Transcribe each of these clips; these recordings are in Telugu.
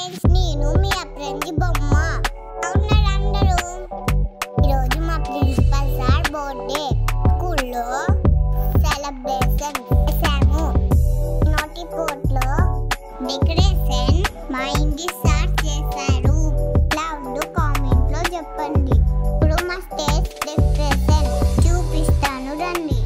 ఫ్రెండ్స్, నేను మీ అప్రెంటి బొమ్మ. అవునారు అందరూ. ఈరోజు మా ప్రిన్సిపల్ సార్ బర్త్డే. స్కూల్లో సెలబ్రేషన్ చేశాము. నోటి పోట్లో డెకరేషన్ మా ఇంగ్లీష్ సార్ చేశారు. ఎలా ఉందో కామెంట్ లో చెప్పండి. ఇప్పుడు మా స్టేజ్ డెకరేషన్ చూపిస్తాను రండి.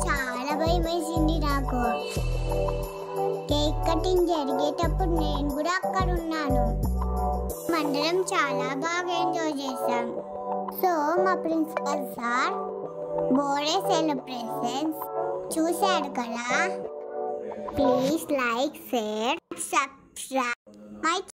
చాలా భయం వేసింది నాకు. కేక్ కటింగ్ జరిగేటప్పుడు నేను కూడా అక్కడ ఉన్నాను. మందరం చాలా బాగా ఎంజాయ్ చేశాం. సో మా ప్రిన్సిపల్ సార్ బర్త్డే సెలబ్రేషన్స్ చూశాడు కదా. Please like, share, subscribe my